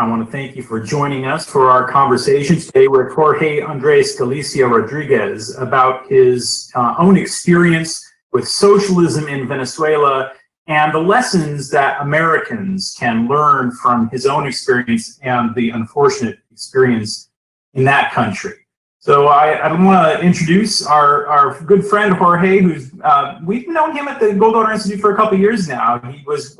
I want to thank you for joining us for our conversation today with Jorge Andrés Galicia Rodríguez about his own experience with socialism in Venezuela and the lessons that Americans can learn from his own experience and the unfortunate experience in that country. So I want to introduce our good friend Jorge, who's we've known him at the Goldwater Institute for a couple of years now. He was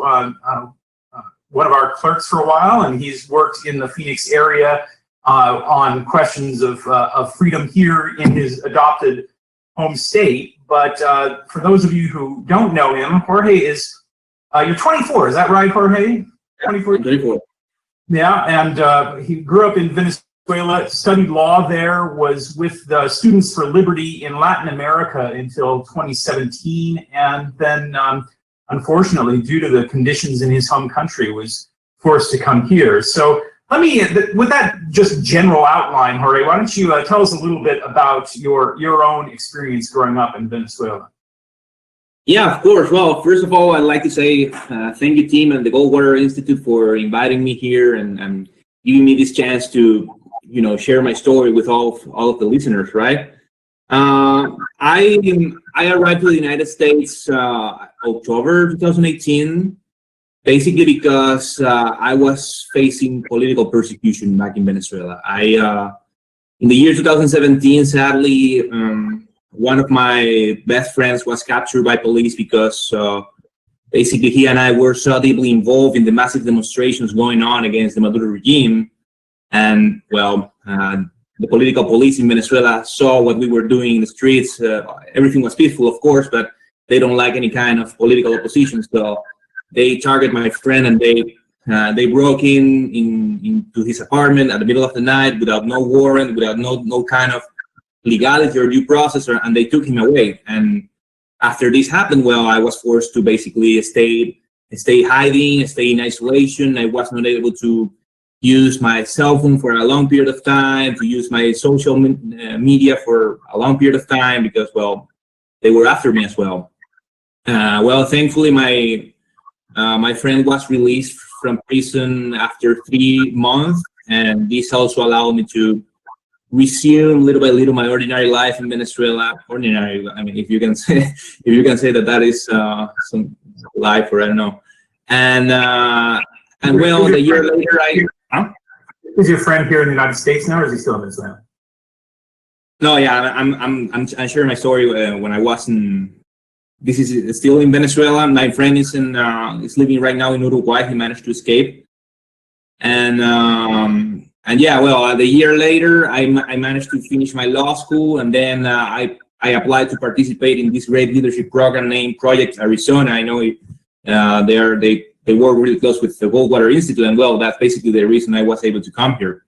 one of our clerks for a while, and he's worked in the Phoenix area on questions of freedom here in his adopted home state. But for those of you who don't know him, Jorge is, you're 24, is that right, Jorge? 24? 24. Yeah, and he grew up in Venezuela, studied law there, was with the Students for Liberty in Latin America until 2017, and then unfortunately, due to the conditions in his home country, was forced to come here. So let me, with that just general outline, Jorge, why don't you tell us a little bit about your own experience growing up in Venezuela? Yeah, of course. Well, first of all, I'd like to say thank you, team, and the Goldwater Institute for inviting me here and giving me this chance to, share my story with all of the listeners, right? I arrived to the United States October 2018, basically because I was facing political persecution back in Venezuela. In the year 2017, sadly, one of my best friends was captured by police because basically he and I were so deeply involved in the massive demonstrations going on against the Maduro regime. And well, the political police in Venezuela saw what we were doing in the streets. Everything was peaceful, of course, but they don't like any kind of political opposition. So they target my friend, and they broke into his apartment at the middle of the night without no warrant, without no kind of legality or due process, and they took him away. And after this happened, well, I was forced to basically stay hiding, stay in isolation. I was not able to use my cell phone for a long period of time, to use my social media for a long period of time, because, well, they were after me as well. Well, thankfully, my friend was released from prison after 3 months, and this also allowed me to resume little by little my ordinary life in Venezuela. Ordinary, I mean, if you can say that is some life, or I don't know. And well, a year later, Is your friend here in the United States now, or is he still in Venezuela? No, yeah, I'm sharing my story when I was in. This is still in Venezuela. My friend is living right now in Uruguay. He managed to escape, and yeah, well, the year later, I managed to finish my law school, and then I applied to participate in this great leadership program named Project Arizona. I know they work really close with the Goldwater Institute, and well, that's basically the reason I was able to come here.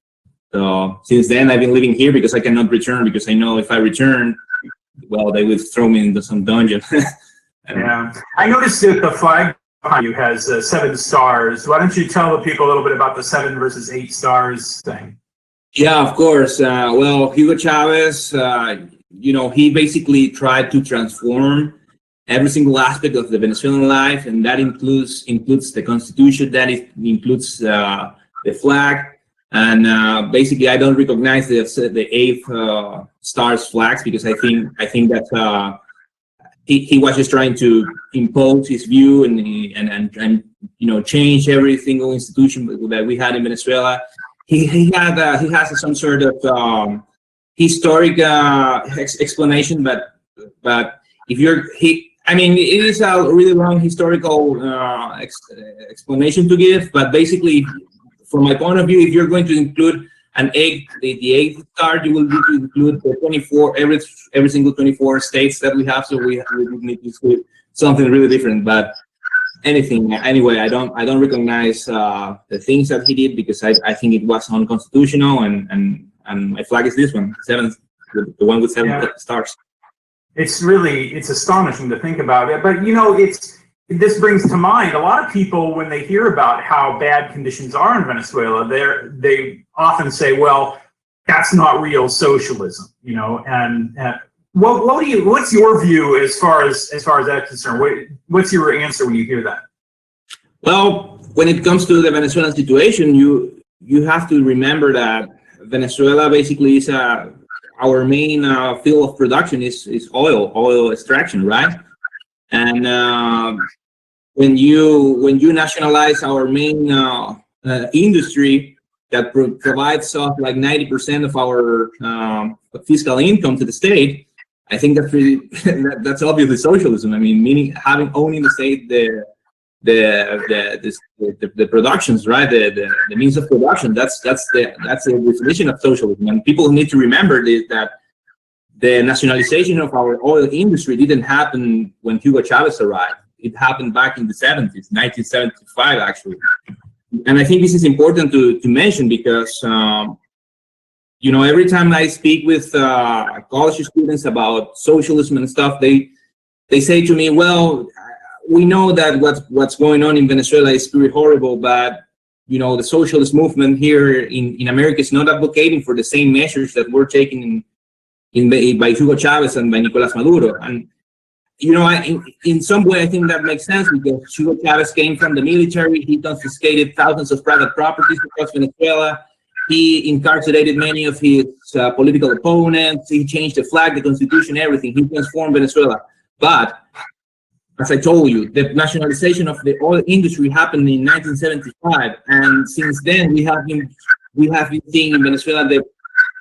So since then, I've been living here because I cannot return, because I know if I return, well, they would throw me into some dungeon. Yeah, I noticed that the flag behind you has 7 stars. Why don't you tell the people a little bit about the 7 versus 8 stars thing? Yeah, of course. Well, Hugo Chavez, he basically tried to transform every single aspect of the Venezuelan life, and that includes the constitution, that includes the flag, and basically I don't recognize the 8 stars flags, because I think that he was just trying to impose his view and change every single institution that we had in Venezuela. He has some sort of historic explanation, but if it is a really long historical explanation to give, but basically, from my point of view, if you're going to include the 8th star, you will need to include the 24, every single 24 states that we have. So we need to include something really different. But anyway, I don't recognize the things that he did, because I think it was unconstitutional, and my flag is this one, 7, the one with 7 stars. It's astonishing to think about it, but this brings to mind a lot of people, when they hear about how bad conditions are in Venezuela, they often say, well, that's not real socialism, and what's your view as far as that's concerned? What's your answer when you hear that? Well, when it comes to the Venezuelan situation, you you have to remember that Venezuela basically is our main field of production is oil extraction, right? And when you nationalize our main industry that provides us like 90% of our fiscal income to the state, I think that's really that's obviously socialism. I mean, meaning owning the state the productions, right? The means of production. That's the definition of socialism. And people need to remember that the nationalization of our oil industry didn't happen when Hugo Chavez arrived. It happened back in the 70s, 1975, actually. And I think this is important to mention because, every time I speak with college students about socialism and stuff, they say to me, well, we know that what's going on in Venezuela is pretty horrible, but, the socialist movement here in America is not advocating for the same measures that were taken by Hugo Chavez and by Nicolas Maduro. And in some way, I think that makes sense because Hugo Chavez came from the military. He confiscated thousands of private properties across Venezuela. He incarcerated many of his political opponents. He changed the flag, the constitution, everything. He transformed Venezuela. But as I told you, the nationalization of the oil industry happened in 1975, and since then we have been seeing in Venezuela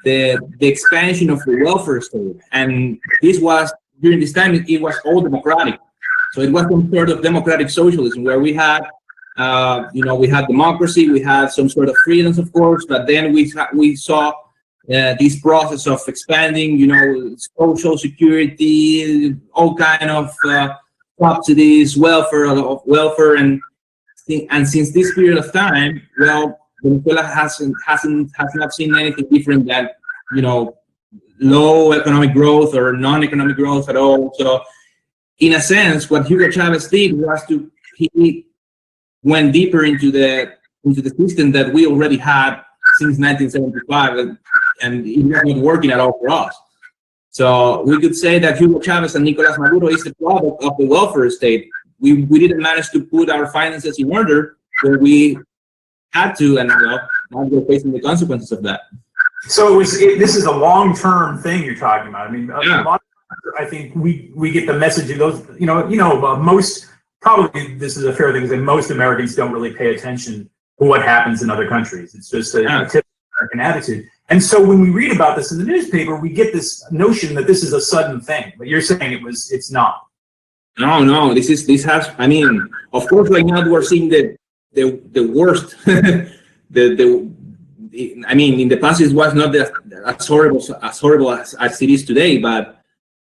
the expansion of the welfare state, and this was. During this time, it was all democratic. So it was some sort of democratic socialism where we had, we had democracy, we had some sort of freedoms, of course, but then we saw this process of expanding, social security, all kind of subsidies, welfare, and since this period of time, well, Venezuela has not seen anything different than, low economic growth or non-economic growth at all. So in a sense, what Hugo Chavez did was he went deeper into the system that we already had since 1975, and it was not working at all for us. So we could say that Hugo Chavez and Nicolas Maduro is the product of the welfare state. We didn't manage to put our finances in order where we had to, and now we're facing the consequences of that. So this is a long-term thing you're talking about. I mean, yeah. A lot of, I think we get the message of those. Most probably this is a fair thing. Is that most Americans don't really pay attention to what happens in other countries. It's just a typical American attitude. And so when we read about this in the newspaper, we get this notion that this is a sudden thing. But you're saying it's not. No. This has. I mean, of course, right now we're seeing the worst. I mean, in the past it was not as horrible as it is today, but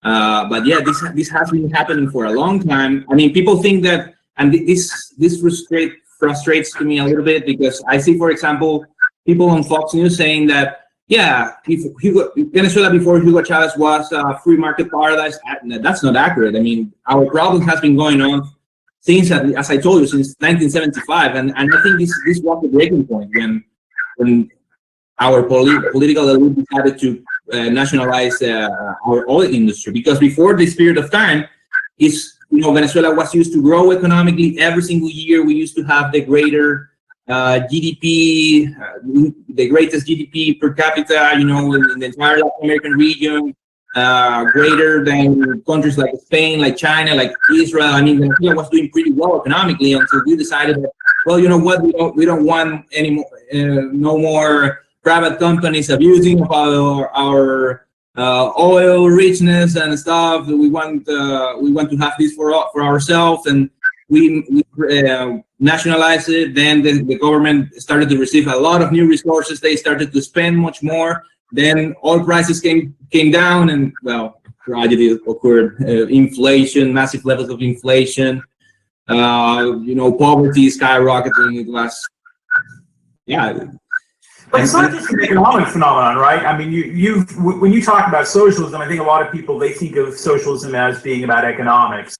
yeah, this has been happening for a long time. I mean, people think that, and this frustrates to me a little bit because I see, for example, people on Fox News saying that, yeah, Venezuela before Hugo Chavez was a free market paradise. That's not accurate. I mean, our problem has been going on since, as I told you, since 1975, and I think this was the breaking point when our political elite decided to nationalize our oil industry, because before this period of time, Venezuela was used to grow economically every single year. We used to have the greater GDP, the greatest GDP per capita, in the entire Latin American region, greater than countries like Spain, like China, like Israel. I mean, Venezuela was doing pretty well economically until we decided that, well, you know what, we don't want any more, no more private companies abusing of our oil richness and stuff. We want to have this for ourselves, and we nationalized it. Then the government started to receive a lot of new resources. They started to spend much more. Then oil prices came down, and well, tragedy occurred. Inflation, massive levels of inflation. Poverty skyrocketing. It was, yeah. But it's not just an economic phenomenon, right? I mean, when you talk about socialism, I think a lot of people, they think of socialism as being about economics,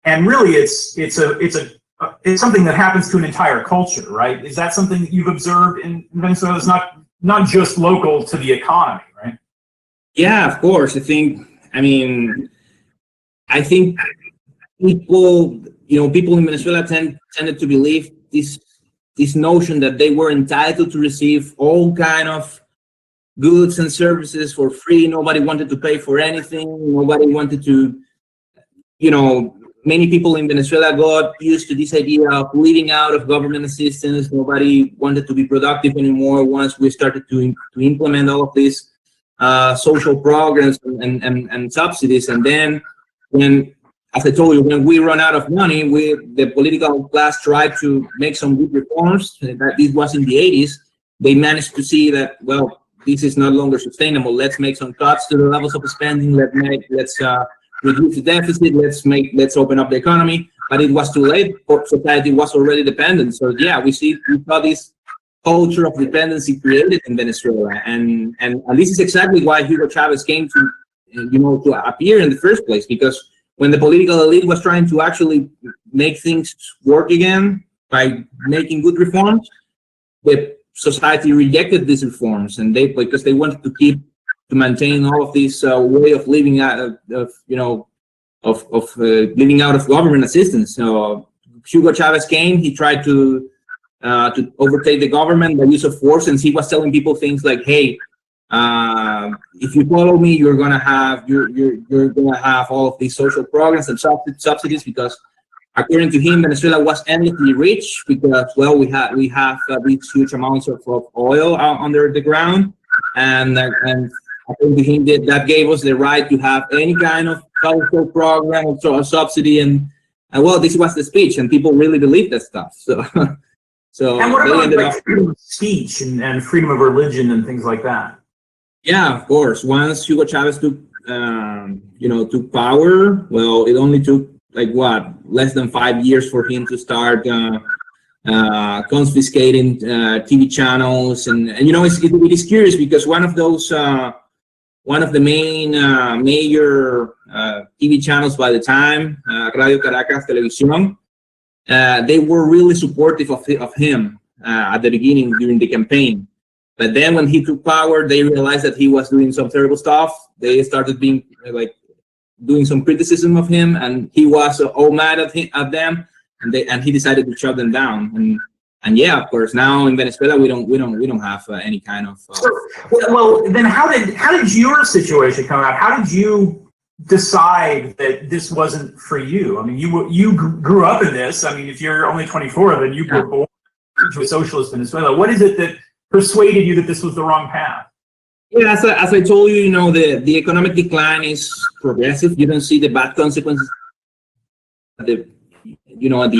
and really, it's something that happens to an entire culture, right? Is that something that you've observed in Venezuela? It's not just local to the economy, right? Yeah, of course. I think people in Venezuela tended to believe this this notion that they were entitled to receive all kind of goods and services for free. Nobody wanted to pay for anything. Nobody wanted to, many people in Venezuela got used to this idea of living out of government assistance. Nobody wanted to be productive anymore once we started to implement all of these social programs and subsidies. And then when, as I told you, when we run out of money, the political class tried to make some good reforms. That this was in the 80s. They managed to see that, well, this is no longer sustainable. Let's make some cuts to the levels of spending. Let's reduce the deficit. Let's open up the economy. But it was too late. Society was already dependent. So yeah, we saw this culture of dependency created in Venezuela, and this is exactly why Hugo Chavez came to appear in the first place, because when the political elite was trying to actually make things work again by making good reforms, the society rejected these reforms, and because they wanted to maintain all of this way of living out of living out of government assistance. So Hugo Chavez came. He tried to overtake the government by use of force, and he was telling people things like, "Hey, if you follow me, you're gonna have all of these social programs and subsidies," because according to him, Venezuela was endlessly rich because, well, we have these huge amounts of oil under the ground, and according to him, that gave us the right to have any kind of social program or subsidy, and well, this was the speech, and people really believed that stuff. So and what about freedom of speech and freedom of religion and things like that? Yeah, of course. Once Hugo Chavez took power, well, it only took less than 5 years for him to start confiscating TV channels, and it is curious because one of the main major TV channels by the time, Radio Caracas Televisión, they were really supportive of him at the beginning during the campaign. But then when he took power, they realized that he was doing some terrible stuff. They started being doing some criticism of him, and he was all mad at them, and he decided to shut them down. And yeah, of course, now in Venezuela we don't have any kind of. Well, then how did your situation come out? How did you decide that this wasn't for you? I mean, you grew up in this. I mean, if you're only 24, then you were born into a socialist Venezuela. What is it that persuaded you that this was the wrong path? Yeah, as I told you, the economic decline is progressive. You don't see the bad consequences. At the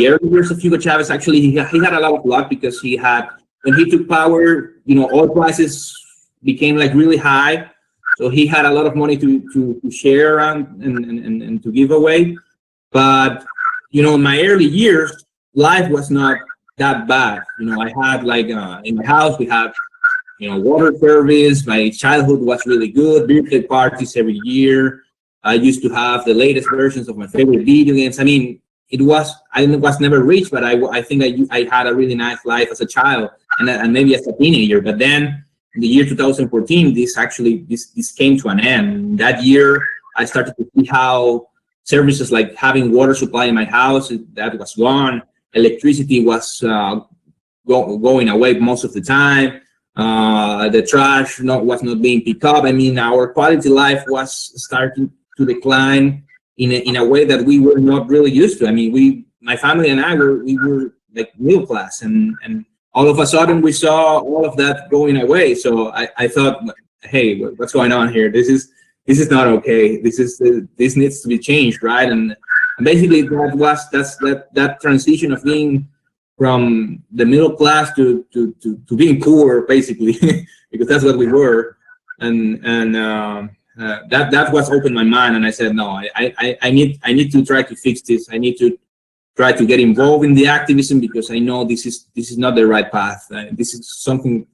early years of Hugo Chavez, actually, he had a lot of luck because when he took power, oil prices became really high. So he had a lot of money to share around and to give away. But, in my early years, life was not that bad. I had in my house, we had water service. My childhood was really good. Birthday parties every year. I used to have the latest versions of my favorite video games. I mean, I was never rich, but I think I had a really nice life as a child and maybe as a teenager. But then in the year 2014, this came to an end. That year, I started to see how services like having water supply in my house, that was gone. Electricity was going away most of the time. The trash was not being picked up. I mean, our quality of life was starting to decline in a way that we were not really used to. I mean, my family and I were middle class, and all of a sudden we saw all of that going away. So I thought, hey, what's going on here? This is not okay. This needs to be changed, right? And basically that transition of being from the middle class to being poor, basically, because that's what we were, and that was opened my mind, and I said, no, I need to try to fix this. I need to try to get involved in the activism because I know this is not the right path. This is something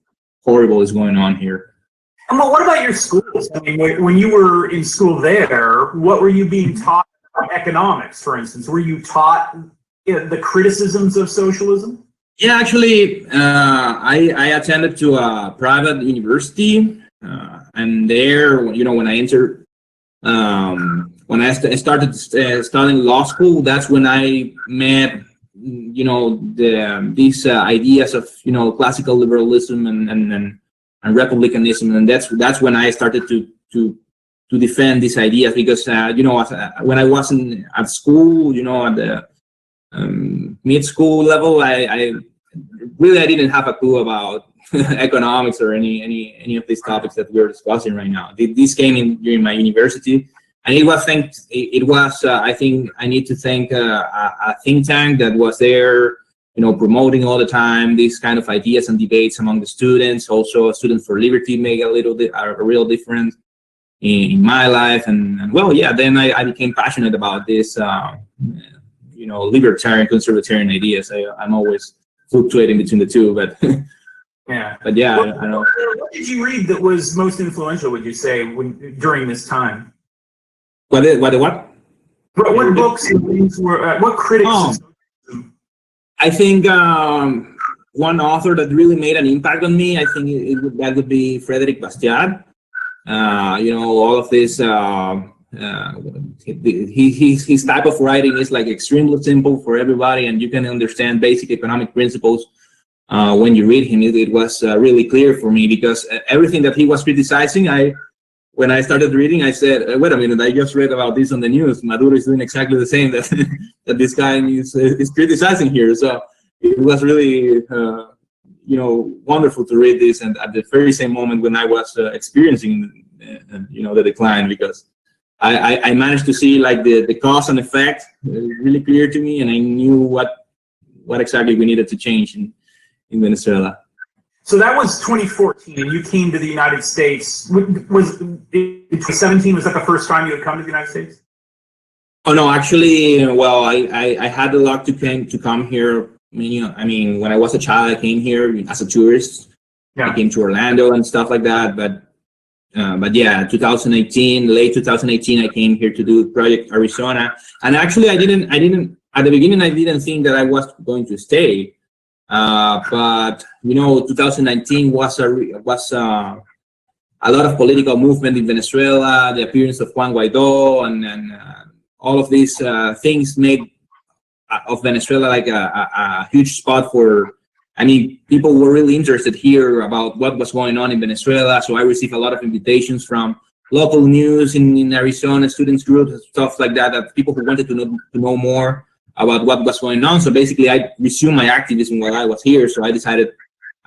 horrible is going on here. And what about your schools? I mean, when you were in school there, what were you being taught about economics, for instance? Were you taught the criticisms of socialism? Yeah, actually, I attended to a private university, and there, when I entered, when I started studying law school, that's when I met these ideas of classical liberalism and republicanism, and that's when I started to defend these ideas, because when I was at school, at the mid-school level, I didn't have a clue about economics or any of these topics that we're discussing right now. This came in during my university, and it was I think I need to thank a think tank that was there, promoting all the time these kind of ideas and debates among the students. Also, Students for Liberty made a real difference in my life, and well, yeah. Then I became passionate about this, libertarian, conservatarian ideas. I'm always fluctuating between the two, but yeah. But yeah, What, I don't know. What did you read that was most influential, would you say, during this time? What? What books and things were? What critics? I think one author that really made an impact on me, I think that would be Frédéric Bastiat. All of this. His type of writing is like extremely simple for everybody, and you can understand basic economic principles when you read him. It was really clear for me, because everything that he was criticizing, when I started reading, I said, wait a minute, I just read about this on the news. Maduro is doing exactly the same that that this guy is criticizing here. So it was really wonderful to read this, and at the very same moment when I was experiencing the decline, because I managed to see like the cause and effect really clear to me, and I knew what exactly we needed to change in Venezuela. So that was 2014, and you came to the United States. Was 2017? Was that the first time you had come to the United States? Oh no, actually, well, I had the luck to come here. When I was a child, I came here as a tourist. Yeah. I came to Orlando and stuff like that, but yeah, 2018, late 2018, I came here to do Project Arizona. And actually, I didn't at the beginning, I didn't think that I was going to stay. But 2019 was a lot of political movement in Venezuela, the appearance of Juan Guaido, and all of these things made of Venezuela like a huge spot for. People were really interested here about what was going on in Venezuela. So I received a lot of invitations from local news in Arizona, students groups, and stuff like that people who wanted to know more about what was going on. So basically, I resumed my activism while I was here. So I decided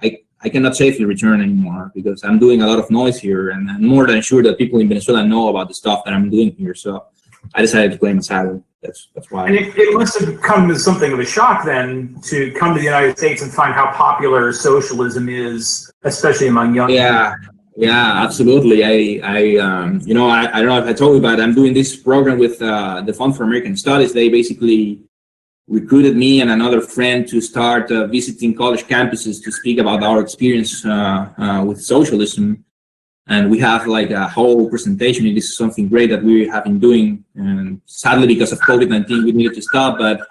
I cannot safely return anymore, because I'm doing a lot of noise here, and I'm more than sure that people in Venezuela know about the stuff that I'm doing here. So I decided to claim asylum. That's why. And it must have come as something of a shock then to come to the United States and find how popular socialism is, especially among young people. Yeah, absolutely. I don't know if I told you, but I'm doing this program with the Fund for American Studies. They basically recruited me and another friend to start visiting college campuses to speak about our experience with socialism. And we have like a whole presentation. This is something great that we have been doing. And sadly, because of COVID-19, we needed to stop. But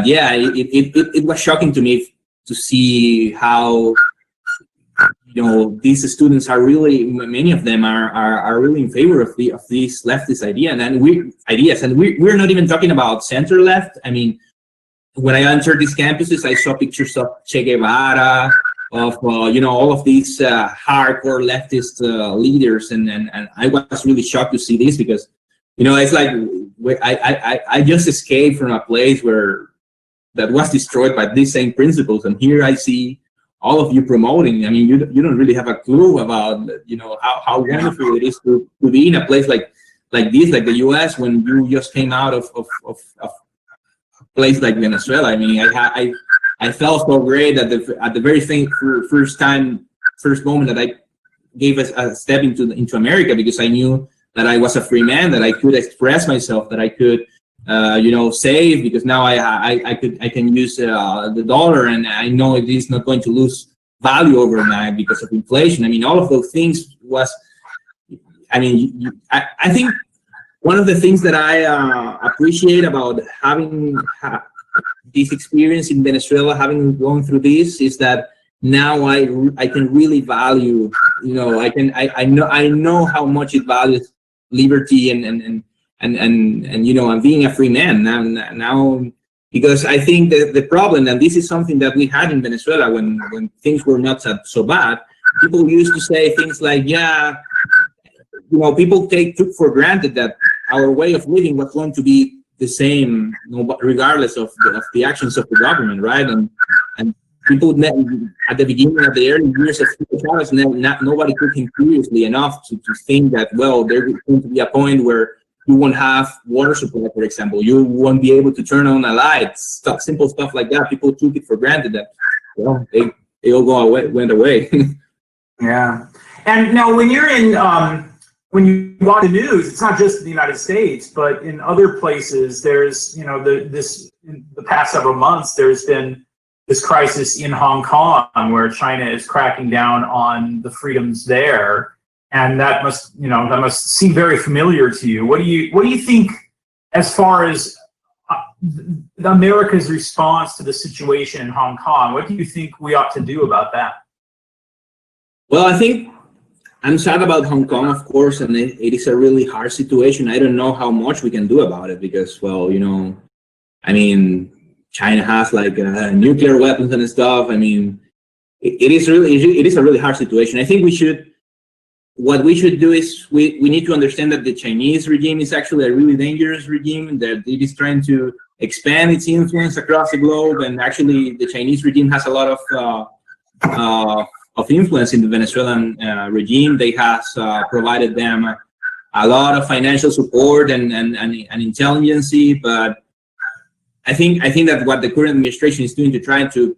yeah, it was shocking to me to see how these students are really, many of them are really in favor of these leftist ideas. And we're not even talking about center left. When I entered these campuses, I saw pictures of Che Guevara, of all of these hardcore leftist leaders, and I was really shocked to see this, because it's like I just escaped from a place that was destroyed by these same principles, and here I see all of you promoting. You don't really have a clue about how wonderful it is to be in a place like this, like the U.S., when you just came out of a place like Venezuela. I felt so great at the very first moment that I gave a step into America, because I knew that I was a free man, that I could express myself, that I could save, because now I can use the dollar, and I know it is not going to lose value overnight because of inflation. All of those things was. I think one of the things that I appreciate about having this experience in Venezuela, having gone through this, is that now I can really value, I know how much it values liberty and being a free man. Now Because I think that the problem, and this is something that we had in Venezuela when things were not so bad, people used to say things like, yeah, people took for granted that our way of living was going to be the same, regardless of the actions of the government, right? And people at the beginning of the early years of Hugo Chavez, nobody took him seriously enough to think that, well, there's going to be a point where you won't have water supply, for example. You won't be able to turn on a light, simple stuff like that. People took it for granted that, well, they all went away. Yeah. And now when you're in, when you watch the news, it's not just in the United States, but in other places, there's, in the past several months, there's been this crisis in Hong Kong where China is cracking down on the freedoms there. And that must seem very familiar to you. What do you think as far as America's response to the situation in Hong Kong? What do you think we ought to do about that? Well, I think I'm sad about Hong Kong, of course, and it is a really hard situation. I don't know how much we can do about it because, well, China has like nuclear weapons and stuff. I mean, it is a really hard situation. I think what we should do is we need to understand that the Chinese regime is actually a really dangerous regime, that it is trying to expand its influence across the globe, and actually the Chinese regime has a lot of influence in the Venezuelan regime. They have provided them a lot of financial support and intelligence, but I think that what the current administration is doing to try to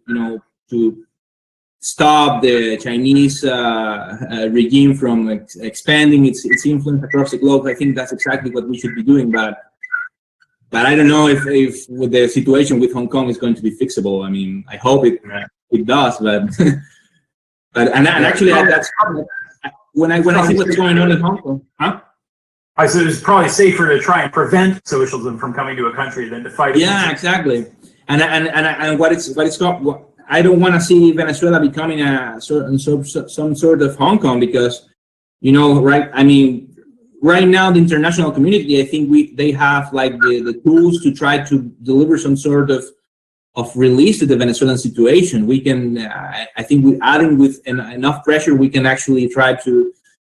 stop the Chinese regime from expanding its influence across the globe, I think that's exactly what we should be doing. But I don't know if with the situation with Hong Kong is going to be fixable. I mean, I hope it does, but actually that's when I see what's going on in Hong Kong, huh? I said it's probably safer to try and prevent socialism from coming to a country than to fight it. Yeah, exactly. And what it's called. I don't want to see Venezuela becoming some sort of Hong Kong because, right? I mean, right now the international community, I think they have like the tools to try to deliver some sort of release to the Venezuelan situation. We can, I think, adding with enough pressure, we can actually try to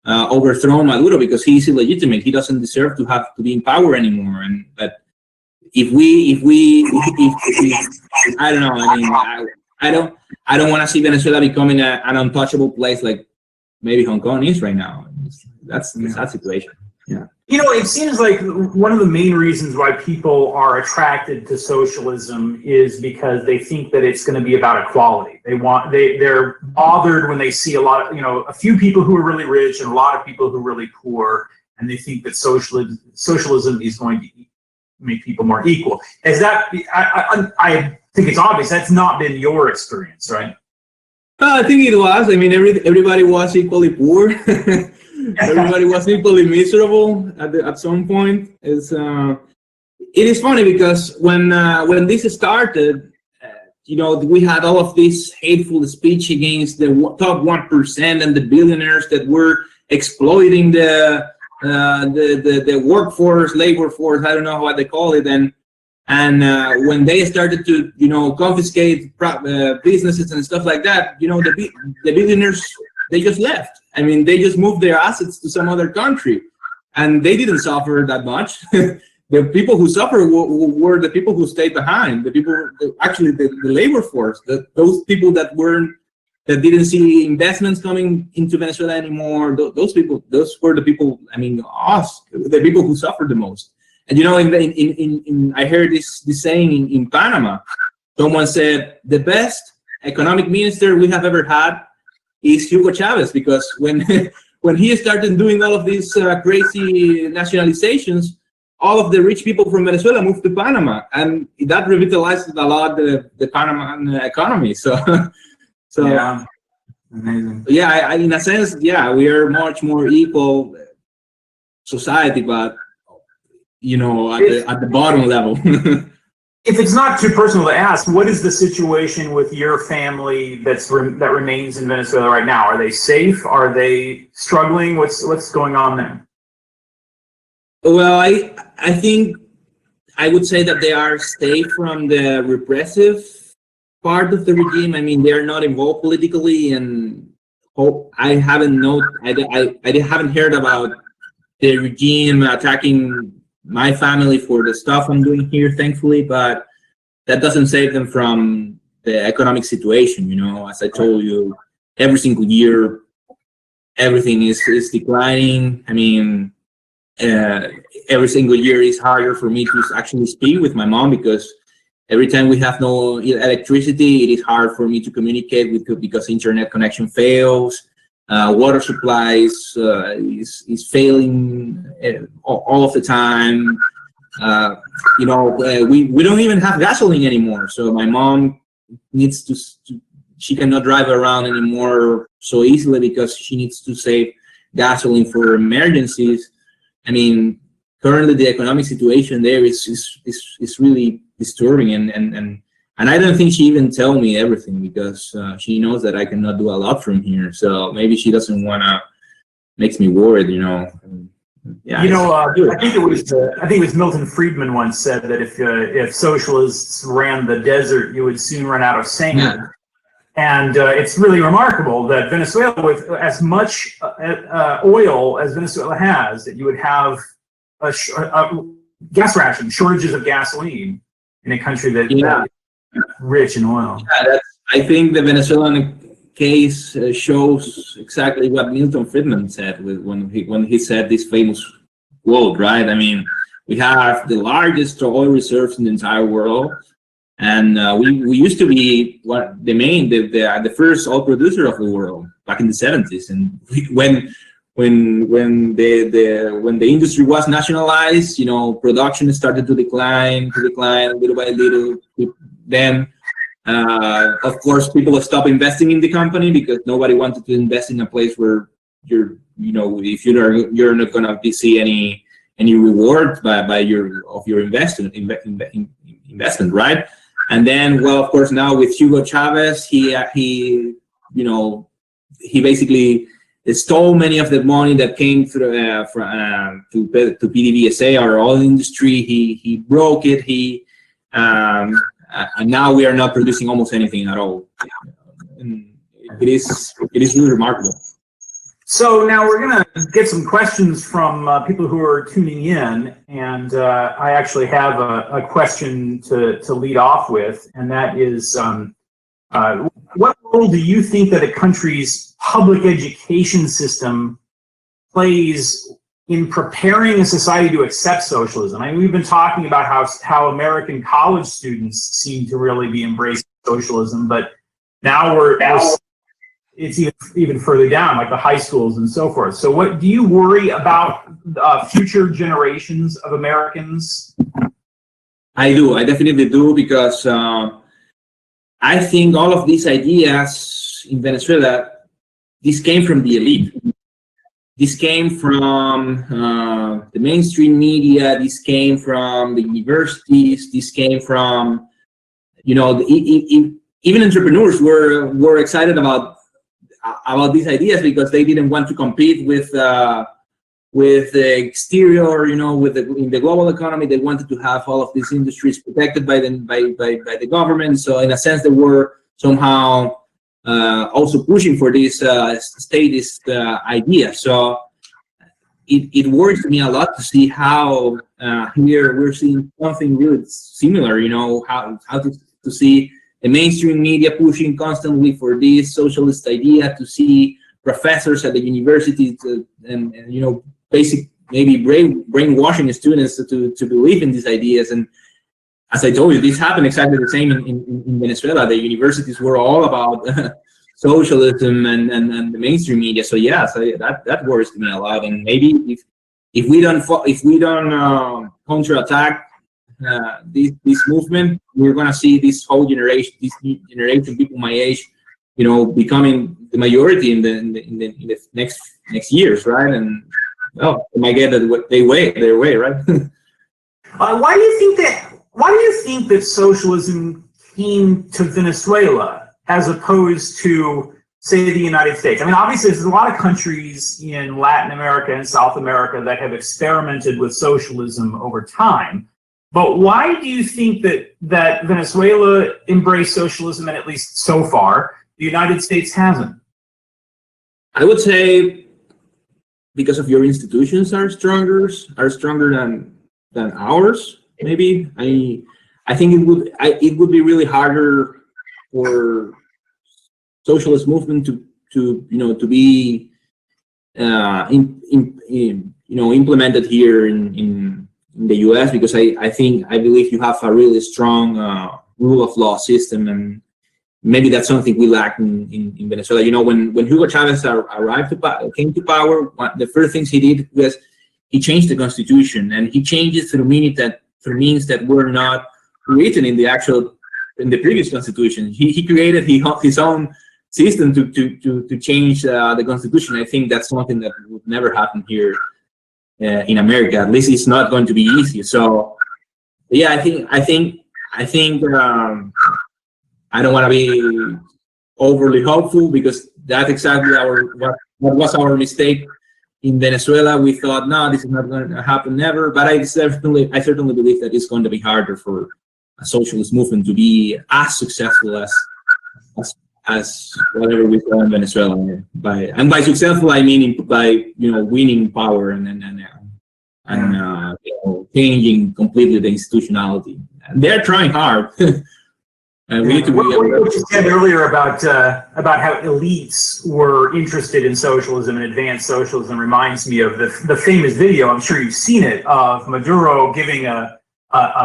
overthrow Maduro because he's illegitimate. He doesn't deserve to have to be in power anymore. But if I don't know. I mean, I don't want to see Venezuela becoming an untouchable place like maybe Hong Kong is right now. That's that situation. Yeah. It seems like one of the main reasons why people are attracted to socialism is because they think that it's going to be about equality. They're bothered when they see a few people who are really rich and a lot of people who are really poor, and they think that socialism is going to make people more equal. Is that I think it's obvious that's not been your experience, right? I think it was. I mean, everybody was equally poor. Everybody was equally miserable at some point. It is funny because when this started, we had all of this hateful speech against the top 1% and the billionaires that were exploiting the workforce, labor force. I don't know what they call it, and when they started to confiscate businesses and stuff like that, the billionaires, they just left. I mean, they just moved their assets to some other country, and they didn't suffer that much. The people who suffered were the people who stayed behind. The labor force, those people that didn't see investments coming into Venezuela anymore. Those were the people. I mean, the people who suffered the most. And I heard this saying in Panama. Someone said the best economic minister we have ever had is Hugo Chavez, because when he started doing all of these crazy nationalizations, all of the rich people from Venezuela moved to Panama, and that revitalized a lot the Panama economy. So yeah, amazing. Yeah, in a sense, yeah, we are much more equal society, but at the bottom level. If it's not too personal to ask, what is the situation with your family that remains in Venezuela right now? Are they safe? Are they struggling? What's going on there? Well, I think I would say that they are safe from the repressive part of the regime. I mean, they are not involved politically, and I haven't heard about the regime attacking my family for the stuff I'm doing here, thankfully, but that doesn't save them from the economic situation. You know, as I told you, every single year, everything is declining. I mean, every single year is harder for me to actually speak with my mom because every time we have no electricity, it is hard for me to communicate with her because internet connection fails. Water supplies is failing all of the time. We don't even have gasoline anymore. So my mom needs to she cannot drive around anymore so easily because she needs to save gasoline for emergencies. I mean, currently the economic situation there is really disturbing, and I don't think she even tell me everything because she knows that I cannot do a lot from here. So maybe she doesn't wanna makes me worried, you know. Yeah, I think it was Milton Friedman once said that if socialists ran the desert, you would soon run out of sand. Yeah. And it's really remarkable that Venezuela, with as much oil as Venezuela has, that you would have a gas ration, shortages of gasoline in a country that is rich in oil. Yeah, I think the Venezuelan case shows exactly what Milton Friedman said when he said this famous quote, right? I mean, we have the largest oil reserves in the entire world. And we used to be the first oil producer of the world back in the 70s, and when the industry was nationalized, you know, production started to decline little by little. Then, of course, people stopped investing in the company because nobody wanted to invest in a place where if you're not gonna see any reward by your investment, right? And then, well, of course, now with Hugo Chavez, he basically stole many of the money that came through to PDVSA, our oil industry. He broke it. And now we are not producing almost anything at all. And it is really remarkable. So now we're going to get some questions from people who are tuning in, and I actually have a question to lead off with, and that is, what role do you think that a country's public education system plays in preparing a society to accept socialism? I mean, we've been talking about how American college students seem to really be embracing socialism, but now it's even further down, like the high schools and so forth. So what do you worry about future generations of Americans? I do. I definitely do, because I think all of these ideas in Venezuela, this came from the elite. This came from the mainstream media. This came from the universities. This came from, even entrepreneurs were excited about these ideas because they didn't want to compete with the exterior, in the global economy. They wanted to have all of these industries protected by the government. So in a sense, they were somehow also pushing for this statist idea. So it worries me a lot to see how here we're seeing something really similar. How to see the mainstream media pushing constantly for this socialist idea, to see professors at the university and basic maybe brainwashing students to believe in these ideas. And as I told you, this happened exactly the same in Venezuela. The universities were all about socialism and the mainstream media. So yes, that worries me a lot. And maybe if we don't counterattack this movement, we're gonna see this whole generation, this new generation, people my age, becoming the majority in the next years, right? And well, they might get their way, right? Why do you think that socialism came to Venezuela as opposed to, say, the United States? I mean, obviously, there's a lot of countries in Latin America and South America that have experimented with socialism over time. But why do you think that Venezuela embraced socialism, and at least so far, the United States hasn't? I would say because of your institutions are stronger than ours. Maybe I think it would be really harder for socialist movement to be implemented here in the U.S. because I believe you have a really strong rule of law system, and maybe that's something we lack in Venezuela. You know, when Hugo Chavez came to power, the first things he did was he changed the constitution, and he changed it through means that were not written in the previous constitution. He created his own system to change the constitution. I think that's something that would never happen here in America. At least it's not going to be easy. So yeah, I think I don't want to be overly hopeful because that's exactly what was our mistake in Venezuela. We thought, no, this is not going to happen never. But I certainly believe that it's going to be harder for a socialist movement to be as successful as whatever we saw in Venezuela. By successful, I mean by winning power and changing completely the institutionality. And they're trying hard. And we need to be what you said earlier about how elites were interested in socialism and advanced socialism reminds me of the famous video, I'm sure you've seen it, of Maduro giving a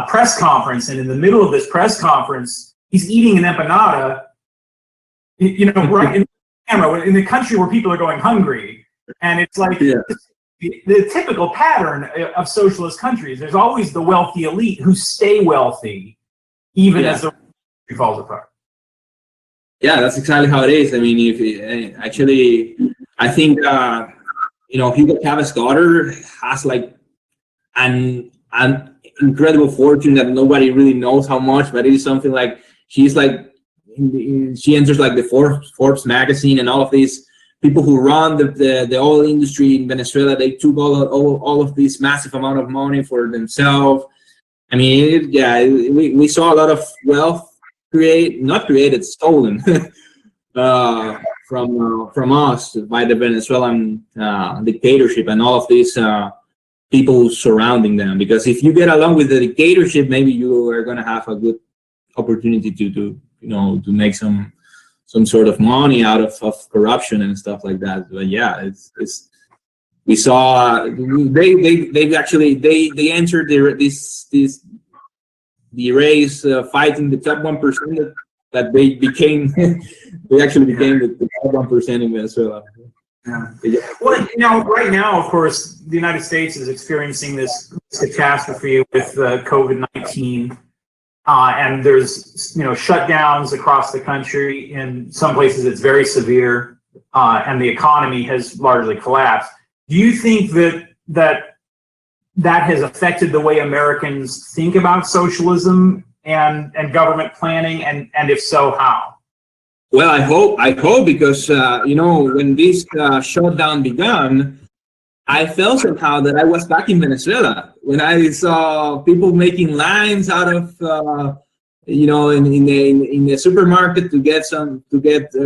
press conference, and in the middle of this press conference, he's eating an empanada, right in the camera, in the country where people are going hungry. And it's like the typical pattern of socialist countries. There's always the wealthy elite who stay wealthy, even as the falls apart. Yeah, that's exactly how it is. I mean, I think Hugo Chavez's daughter has like an incredible fortune that nobody really knows how much, but it is something like she's like she enters like the Forbes magazine, and all of these people who run the oil industry in Venezuela, they took all of this massive amount of money for themselves. I mean, we saw a lot of wealth stolen from us by the Venezuelan dictatorship and all of these people surrounding them. Because if you get along with the dictatorship, maybe you are going to have a good opportunity to make some sort of money out of corruption and stuff like that. But yeah, we saw they entered the race fighting the top 1%, that they actually became the top 1% in Venezuela. Yeah. Well, right now, of course, the United States is experiencing this catastrophe with COVID-19, and there's shutdowns across the country. In some places, it's very severe, and the economy has largely collapsed. Do you think that has affected the way Americans think about socialism and government planning, and if so, how? Well, I hope because when this shutdown began, I felt somehow that I was back in Venezuela when I saw people making lines out of in the supermarket to get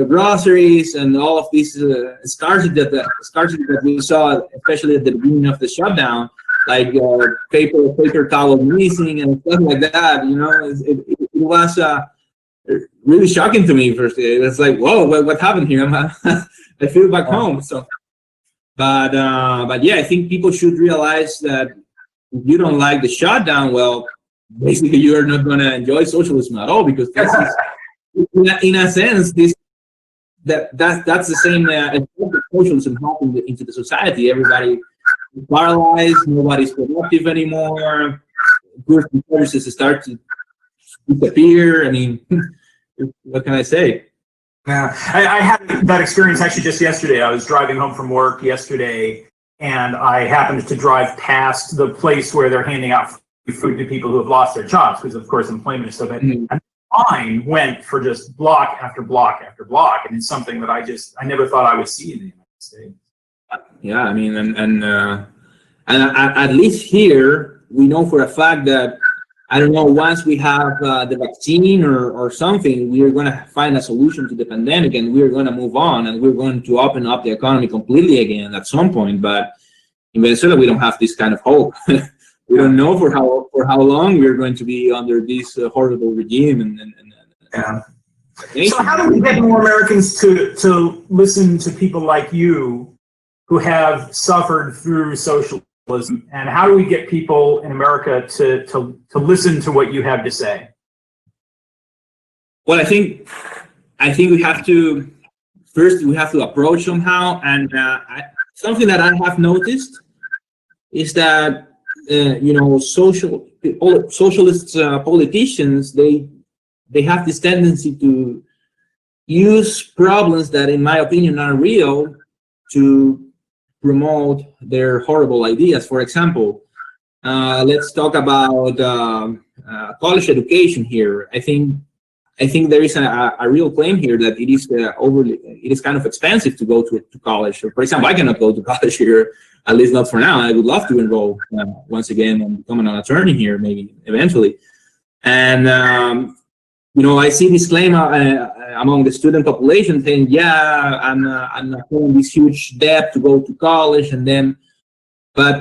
groceries, and all of this scarcity that we saw, especially at the beginning of the shutdown, like paper towel missing and stuff like that. It was really shocking to me first. It was like, whoa, what happened here? I feel back home. So, but yeah, I think people should realize that if you don't like the shutdown, well, basically you are not going to enjoy socialism at all, because this is, in a sense, that's the same socialism happened into the society. Everybody is paralyzed, nobody's productive anymore. Goods and services start to disappear. I mean, what can I say? Yeah, I had that experience actually just yesterday. I was driving home from work yesterday, and I happened to drive past the place where they're handing out food to people who have lost their jobs, because of course employment is so bad. Mm-hmm. And the line went for just block after block after block, and it's something that I never thought I would see in the United States. Yeah, I mean, and at least here we know for a fact that I don't know, once we have the vaccine or something, we are going to find a solution to the pandemic, and we're going to move on, and we're going to open up the economy completely again at some point. But in Venezuela, we don't have this kind of hope. We don't know for how long we're going to be under this horrible regime. Yeah. So how do we get more Americans to listen to people like you who have suffered through socialism, and how do we get people in America to listen to what you have to say? Well, I think we have to approach somehow, and something that I have noticed is that socialist politicians, they have this tendency to use problems that, in my opinion, are real to promote their horrible ideas. For example, let's talk about college education here. I think there is a real claim here that it is kind of expensive to go to college. For example, I cannot go to college here, at least not for now. I would love to enroll once again and become an attorney here, maybe eventually. And I see this claim among the student population saying, "Yeah, I'm not paying this huge debt to go to college," but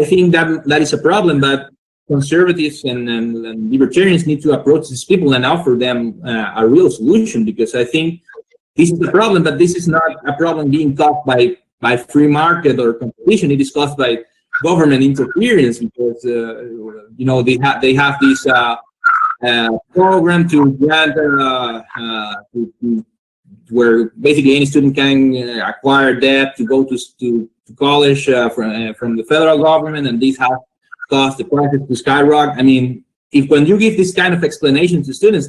I think that is a problem. But conservatives and libertarians need to approach these people and offer them a real solution, because I think this is the problem, but this is not a problem being caused by free market or competition. It is caused by government interference, because they have this program to grant where basically any student can acquire debt to go to college from the federal government, and these have caused the prices to skyrocket. I mean, when you give this kind of explanation to students,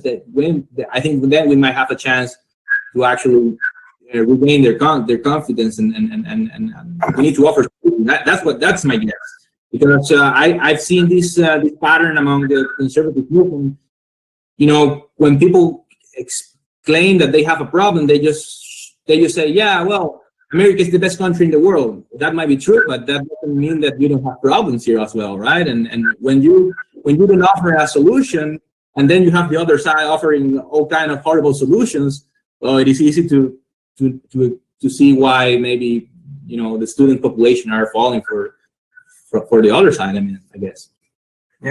I think then we might have a chance to actually regain their confidence, and we need to offer. That's my guess, because I've seen this pattern among the conservative movement. When people claim that they have a problem, they just say, "Yeah, well, America is the best country in the world." That might be true, but that doesn't mean that you don't have problems here as well, right? And when you don't offer a solution, and then you have the other side offering all kind of horrible solutions, well, it is easy to see why maybe the student population are falling for the other side. I mean, I guess.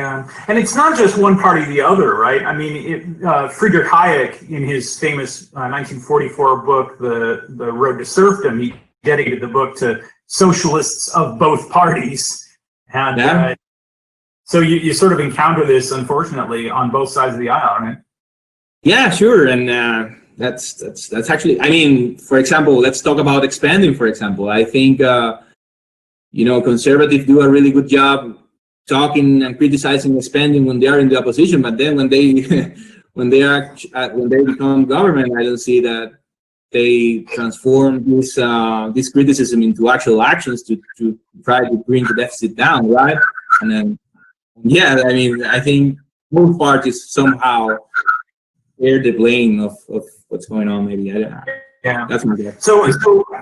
Yeah, and it's not just one party or the other, right? I mean, Friedrich Hayek, in his famous 1944 book, The Road to Serfdom, he dedicated the book to socialists of both parties. And so you sort of encounter this, unfortunately, on both sides of the aisle, right? Yeah, sure. And that's actually, I mean, for example, let's talk about expanding, for example. I think, conservatives do a really good job talking and criticizing expanding when they are in the opposition, but then when they become government, I don't see that they transform this criticism into actual actions to try to bring the deficit down, right? And then, yeah, I mean, I think both parties somehow bear the blame of what's going on. Maybe yeah, that's my guess. So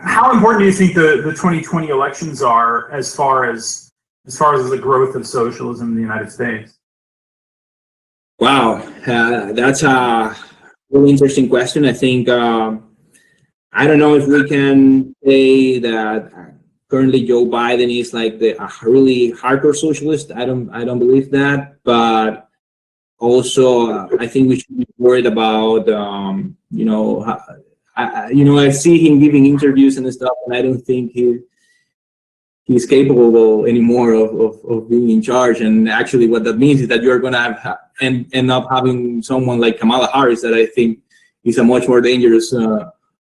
how important do you think the 2020 elections are as far as the growth of socialism in the United States? Wow, that's a really interesting question. I think I don't know if we can say that currently Joe Biden is like a really hardcore socialist. I don't believe that, but also I think we should be worried about I see him giving interviews and stuff, and I don't think he's capable anymore of being in charge. And actually what that means is that you're going to end up having someone like Kamala Harris, that I think is a much more dangerous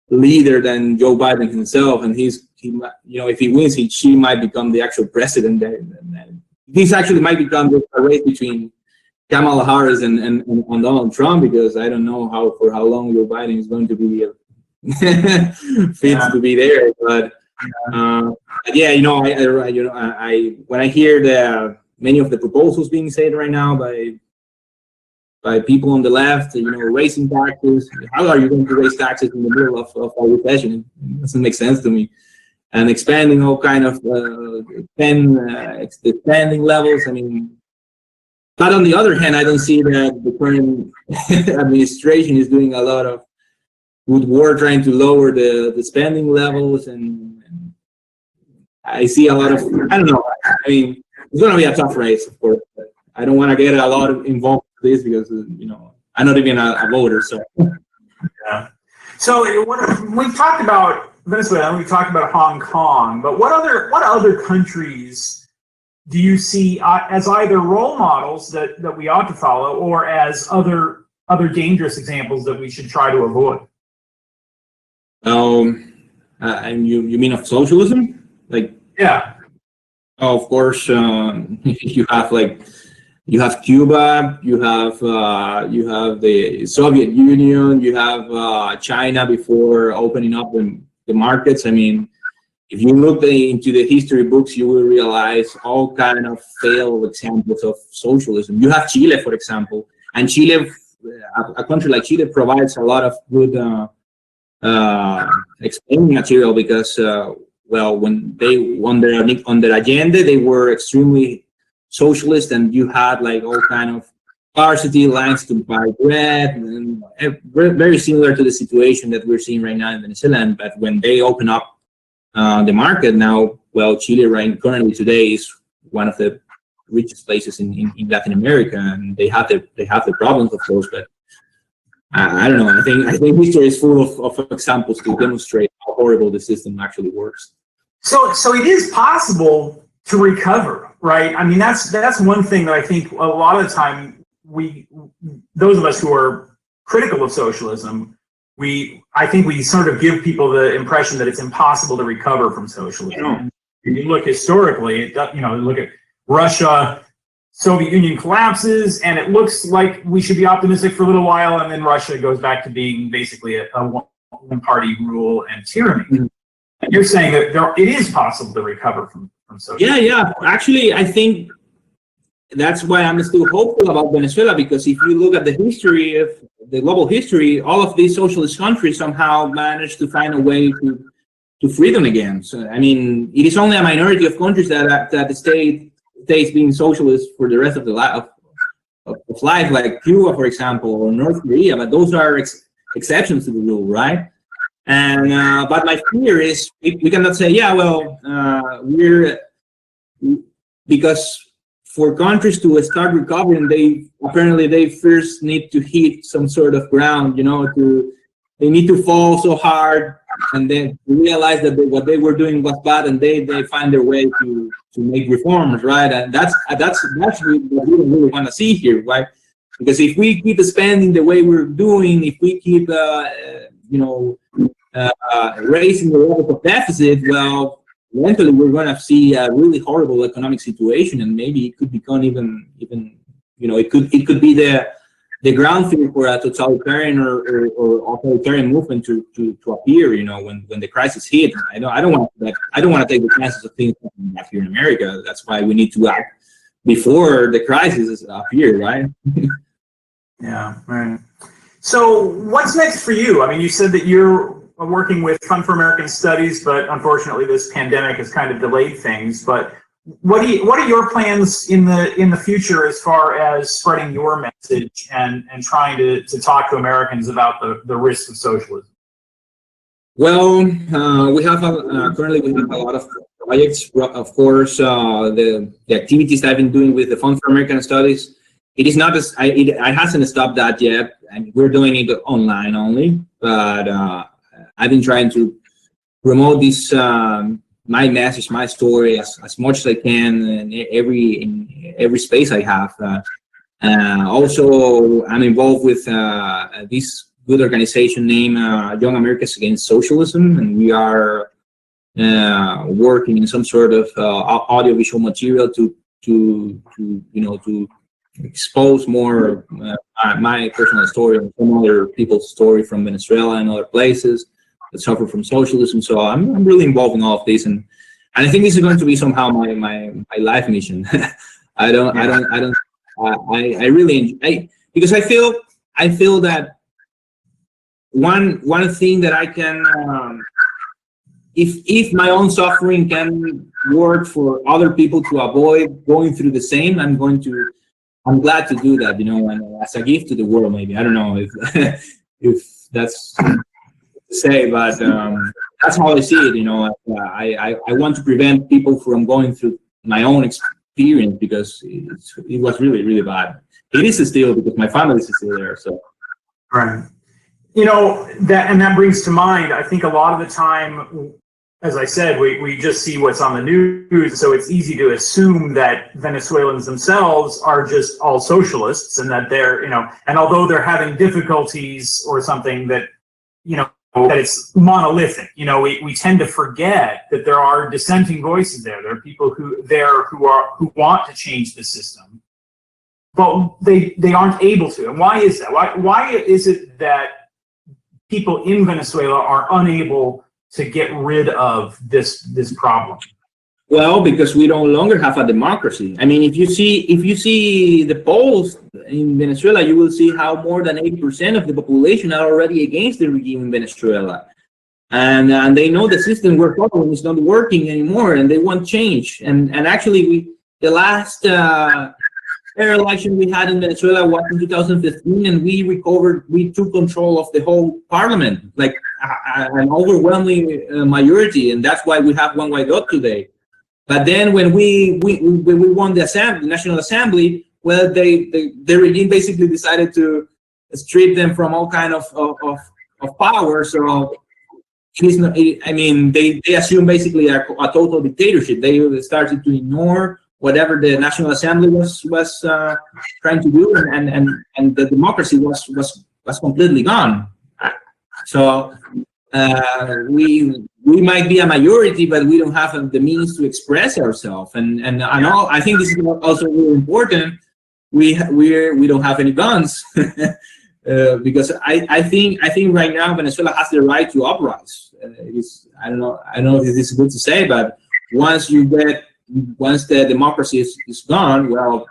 leader than Joe Biden himself. And if he wins, she might become the actual president. This actually might become a race between Kamala Harris and Donald Trump, because I don't know for how long Joe Biden is going to be to be there. But yeah, I when I hear many of the proposals being said right now by people on the left, raising taxes. How are you going to raise taxes in the middle of a recession? It doesn't make sense to me. And expanding all kind of spending levels. I mean, But on the other hand, I don't see that the current administration is doing a lot of good work trying to lower the spending levels, and I see a lot of, I don't know, I mean, it's going to be a tough race, of course, but I don't want to get a lot of involved in this because, I'm not even a voter, so. Yeah. So we've talked about Venezuela, we've talked about Hong Kong, but what other countries do you see as either role models that we ought to follow, or as other dangerous examples that we should try to avoid? And you mean of socialism? Like, yeah. Of course, you have Cuba, you have the Soviet Union, you have China before opening up the markets. I mean, if you look into the history books, you will realize all kind of failed examples of socialism. You have Chile, for example, and Chile, a country like Chile, provides a lot of good explaining material because, when they under Allende, they were extremely socialist, and you had like all kind of scarcity lines to buy bread, and very similar to the situation that we're seeing right now in Venezuela. But when they open up the market now, Chile currently today is one of the richest places in Latin America, and they have the problems, of course, but I don't know. I think history is full of examples to demonstrate how horrible the system actually works. So it is possible to recover, right? I mean, that's one thing that I think a lot of the time those of us who are critical of socialism, I think we sort of give people the impression that it's impossible to recover from socialism. Yeah. If you look historically, look at Russia, Soviet Union collapses, and it looks like we should be optimistic for a little while, and then Russia goes back to being basically a one-party rule and tyranny. Mm-hmm. And you're saying that it is possible to recover from socialism. Yeah. Actually, I think that's why I'm still hopeful about Venezuela, because if you look at the history of the global history, all of these socialist countries somehow managed to find a way to freedom again. So, I mean, it is only a minority of countries that stays being socialist for the rest of the life, like Cuba, for example, or North Korea, but those are exceptions to the rule, right? And but my fear is we cannot say, because for countries to start recovering, they first need to hit some sort of ground, they need to fall so hard and then realize that what they were doing was bad, and they find their way to make reforms, right? And that's what we don't really want to see here, right? Because if we keep spending the way we're doing, if we keep raising the level of deficit, eventually we're going to see a really horrible economic situation, and maybe it could become even it could be the ground field for a totalitarian or authoritarian movement to appear. When the crisis hit, I don't want to take the chances of things happening back here in America. That's why we need to act before the crisis appear, right? Yeah, right. So what's next for you? I mean, you said that you're working with Fund for American Studies, but unfortunately this pandemic has kind of delayed things. But what are your plans in the future as far as spreading your message and trying to talk to Americans about the risks of socialism? Well, we have currently we have a lot of projects. Of course, the activities I've been doing with the Fund for American Studies, it is not it hasn't stopped that yet, and we're doing it online only. But I've been trying to promote this my message, my story as much as I can in every space I have. Also, I'm involved with this good organization named Young Americans Against Socialism, and we are working in some sort of audiovisual material to expose more my personal story and some other people's story from Venezuela and other places that suffer from socialism. So I'm really involved in all of this, and I think this is going to be somehow my life mission. I really enjoy, because I feel that one thing that I can if my own suffering can work for other people to avoid going through the same, I'm going to I'm glad to do that, and as a gift to the world, maybe. I don't know if if that's to say, but that's how I see it. I want to prevent people from going through my own experience because it was really, really bad. It is still because my family is still there. So, right. That brings to mind, I think a lot of the time, as I said, we just see what's on the news, so it's easy to assume that Venezuelans themselves are just all socialists and that they're, and although they're having difficulties or something that, that it's monolithic. We tend to forget that there are dissenting voices there. There are people who want to change the system, but they aren't able to. And why is that? Why is it that people in Venezuela are unable to get rid of this problem? Well, because we no longer have a democracy. I mean, if you see the polls in Venezuela, you will see how more than 80% of the population are already against the regime in Venezuela, and they know the system we're following is not working anymore, and they want change. And actually, the last fair election we had in Venezuela was in 2015, and we took control of the whole parliament, like an overwhelming majority, and that's why we have one Guaidó today. But then when we won the National Assembly, well, the regime basically decided to strip them from all kind of power. So they assumed basically a total dictatorship. They started to ignore whatever the National Assembly was trying to do, and the democracy was completely gone. So we might be a majority, but we don't have the means to express ourselves. And I think this is also really important. We don't have any guns because I think right now Venezuela has the right to uprise. I don't know if this is good to say, but once the democracy is gone, well,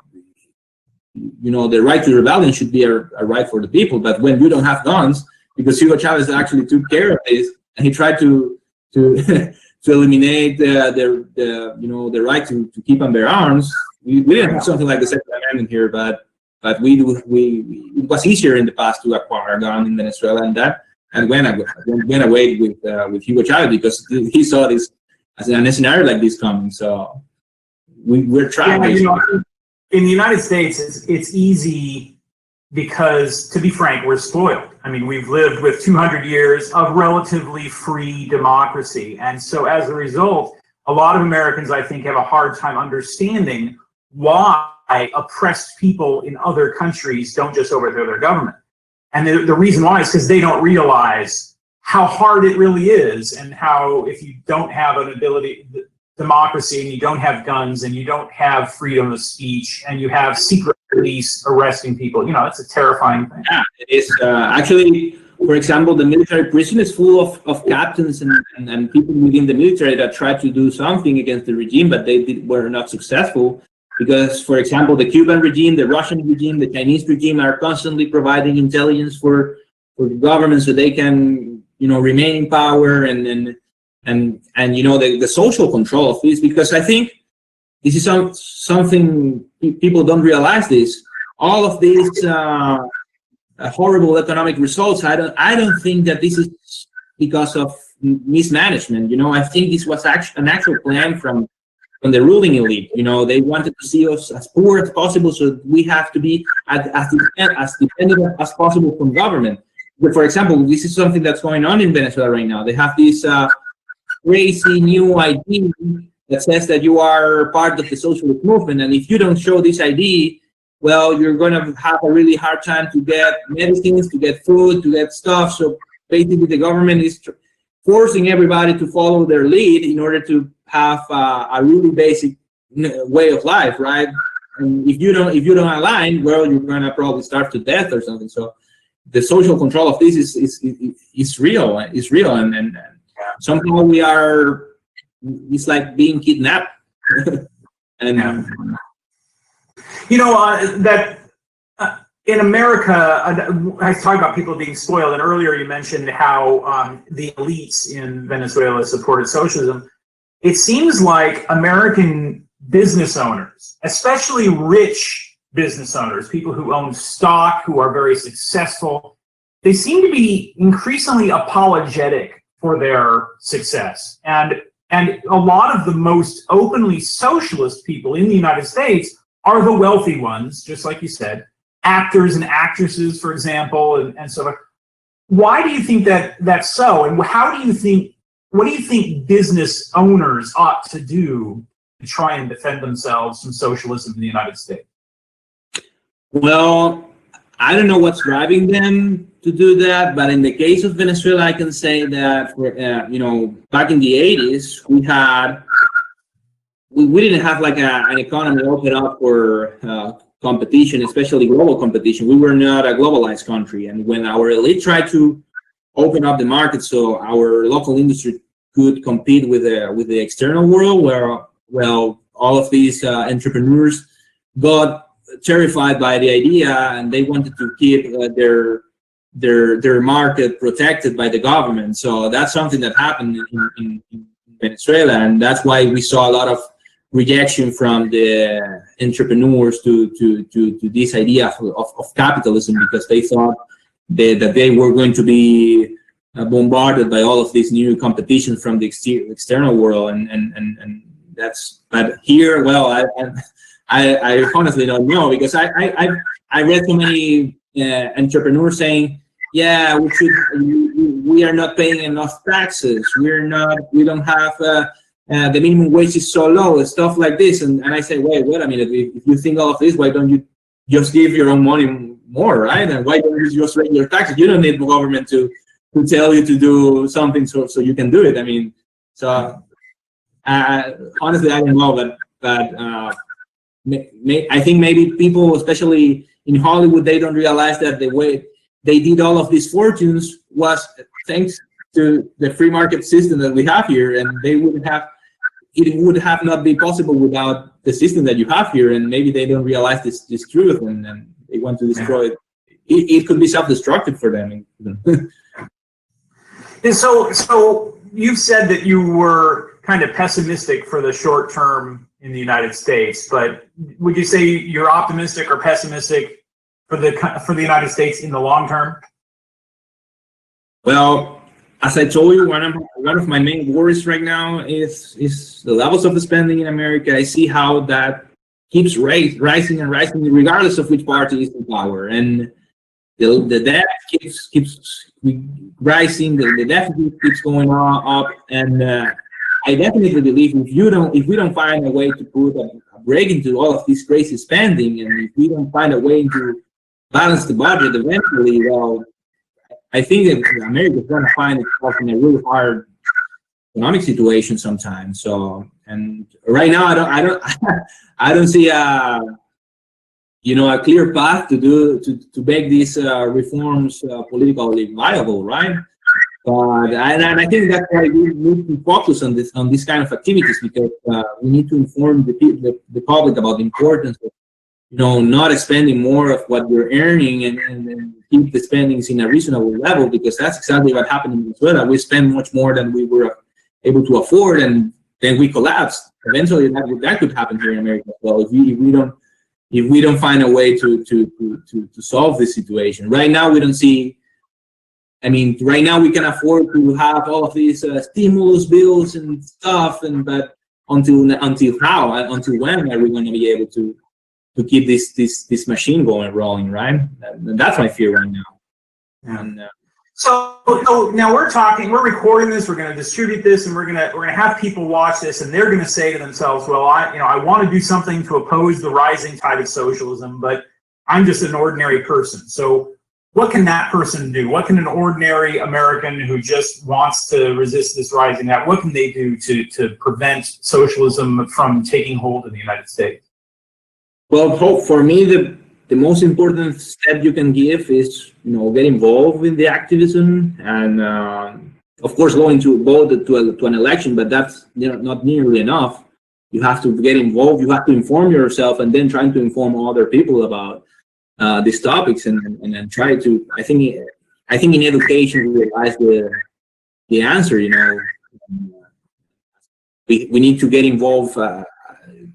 the right to rebellion should be a right for the people. But when you don't have guns, because Hugo Chavez actually took care of this, and he tried to eliminate the right to keep and bear arms. We didn't have something like the Second Amendment here, but it was easier in the past to acquire a gun in Venezuela, and went away with Hugo Chavez because he saw this as a scenario like this coming. So we're trying. In the United States, it's easy because, to be frank, we're spoiled. I mean, we've lived with 200 years of relatively free democracy. And so as a result, a lot of Americans, I think, have a hard time understanding why oppressed people in other countries don't just overthrow their government. And the reason why is because they don't realize how hard it really is, and how if you don't have democracy, and you don't have guns, and you don't have freedom of speech, and you have secret police arresting people, it's a terrifying thing. Yeah, it is. Actually, for example, the military prison is full of captains and people within the military that tried to do something against the regime, but were not successful. Because, for example, the Cuban regime, the Russian regime, the Chinese regime are constantly providing intelligence for the government so they can, remain in power and the social control of this. Because I think this is something people don't realize. This all of these horrible economic results. I don't think that this is because of mismanagement. I think this was an actual plan from the ruling elite. They wanted to see us as poor as possible, so we have to be as dependent as possible from government. But for example, this is something that's going on in Venezuela right now. They have this crazy new ID that says that you are part of the socialist movement, and if you don't show this ID, well, you're going to have a really hard time to get medicines, to get food, to get stuff. So basically, the government is forcing everybody to follow their lead in order to have a really basic way of life, right? And if you don't align, well, you're going to probably starve to death or something. So the social control of this is real. It's real, and somehow it's like being kidnapped. And that in America, I talk about people being spoiled, and earlier you mentioned how the elites in Venezuela supported socialism. It seems like American business owners, especially rich business owners, people who own stock, who are very successful, they seem to be increasingly apologetic for their success. And a lot of the most openly socialist people in the United States are the wealthy ones, just like you said, actors and actresses, for example, and so on. Why do you think that that's so? And what do you think business owners ought to do to try and defend themselves from socialism in the United States? Well, I don't know what's driving them to do that, but in the case of Venezuela, I can say that for, back in the 80s, we didn't have like an economy open up for competition, especially global competition. We were not a globalized country, and when our elite tried to open up the market so our local industry could compete with the external world, all of these entrepreneurs got terrified by the idea, and they wanted to keep their market protected by the government. So that's something that happened in Venezuela, and that's why we saw a lot of rejection from the entrepreneurs to this idea of capitalism, because they thought that they were going to be bombarded by all of this new competition from the external world, and that's. But here, well, I honestly don't know, because I read so many entrepreneurs saying, yeah, we are not paying enough taxes. We don't have the minimum wage is so low, stuff like this. And I say, wait a minute, if you think all of this, why don't you just give your own money more, right? And why don't you just raise your taxes? You don't need the government to tell you to do something so you can do it. I mean, so honestly, I don't know, but I think maybe people, especially in Hollywood, they don't realize that the way they did all of these fortunes was thanks to the free market system that we have here, and it would have not been possible without the system that you have here. And maybe they don't realize this truth, and they want to destroy it. It could be self-destructive for them. And so you've said that you were kind of pessimistic for the short term in the United States, but would you say you're optimistic or pessimistic for the United States in the long term? Well, as I told you, one of my main worries right now is the levels of the spending in America. I see how that keeps rising and rising, regardless of which party is in power, and the debt keeps rising. The deficit keeps going up, and I definitely believe if we don't find a way to put a break into all of this crazy spending, and if we don't find a way to balance the budget eventually, well, I think that America is going to find itself in a really hard economic situation sometime. So, and right now, I don't see a clear path to make these reforms politically viable, right? But I think that's why we need to focus on this kind of activities, because we need to inform the public about the importance of not spending more of what we're earning and keep the spendings in a reasonable level, because that's exactly what happened in Venezuela. We spend much more than we were able to afford, and then we collapsed. Eventually, that could happen here in America as well if we don't find a way to solve this situation. Right now, we don't see. I mean, right now we can afford to have all of these stimulus bills and stuff, but until when are we going to be able to keep this machine rolling, right? That's my fear right now. And so now we're recording this, we're going to distribute this, and we're going to have people watch this, and they're going to say to themselves, well, I want to do something to oppose the rising tide of socialism, but I'm just an ordinary person. So what can that person do? What can an ordinary American who just wants to resist this rising tide, what can they do to prevent socialism from taking hold in the United States? Well, for me, the most important step you can give is, get involved in the activism, and of course, going to vote to an election, but that's not nearly enough. You have to get involved. You have to inform yourself, and then trying to inform other people about these topics, and try to. I think in education we realize the answer. We need to get involved.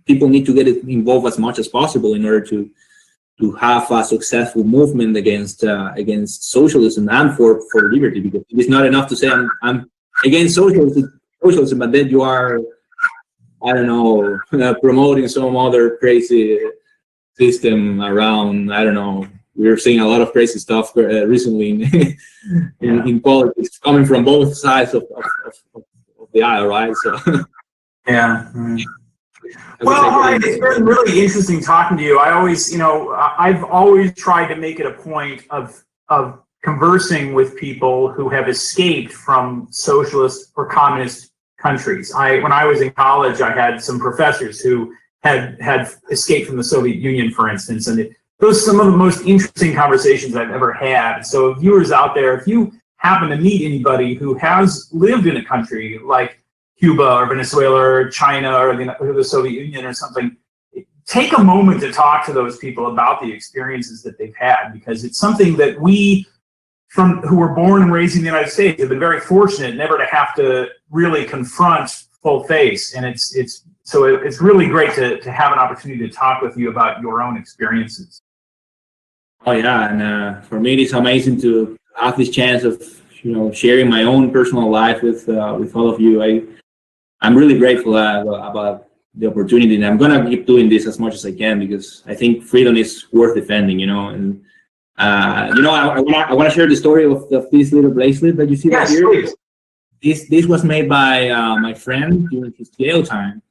People need to get involved as much as possible in order to have a successful movement against socialism and for liberty, because it is not enough to say I'm against socialism, but then you are, I don't know, promoting some other crazy system around. I don't know. We're seeing a lot of crazy stuff recently in politics coming from both sides of the aisle, right? So yeah. Well, it's been really interesting talking to you. I've always tried to make it a point of conversing with people who have escaped from socialist or communist countries. When I was in college, I had some professors who had escaped from the Soviet Union, for instance, and those are some of the most interesting conversations I've ever had. So viewers out there, if you happen to meet anybody who has lived in a country like Cuba or Venezuela or China or the Soviet Union or something, take a moment to talk to those people about the experiences that they've had, because it's something that we, who were born and raised in the United States, have been very fortunate never to have to really confront full face. And it's really great to have an opportunity to talk with you about your own experiences. Oh yeah, and for me it's amazing to have this chance of sharing my own personal life with all of you. I'm really grateful about the opportunity, and I'm gonna keep doing this as much as I can, because I think freedom is worth defending. And I want to share the story of this little bracelet that you see right here. Please. This was made by my friend during his jail time.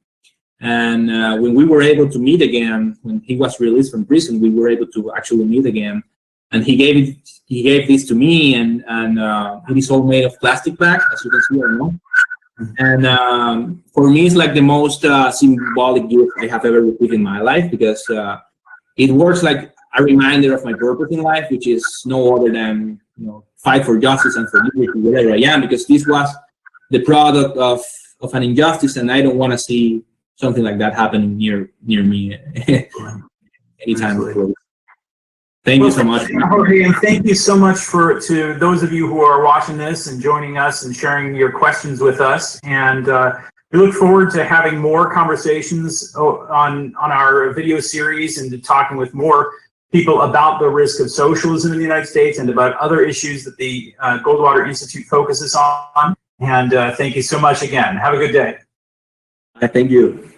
And when we were able to meet again, when he was released from prison, we were able to actually meet again. And he gave this to me, and it is all made of plastic bag, as you can see right now. And for me, it's like the most symbolic gift I have ever received in my life, because it works like a reminder of my purpose in life, which is no other than fight for justice and for liberty wherever I am, because this was the product of an injustice, and I don't want to see something like that happening near me anytime. Thank you so much, Jorge, and thank you so much to those of you who are watching this and joining us and sharing your questions with us. And we look forward to having more conversations on our video series, and to talking with more people about the risk of socialism in the United States and about other issues that the Goldwater Institute focuses on. And thank you so much again. Have a good day. Thank you.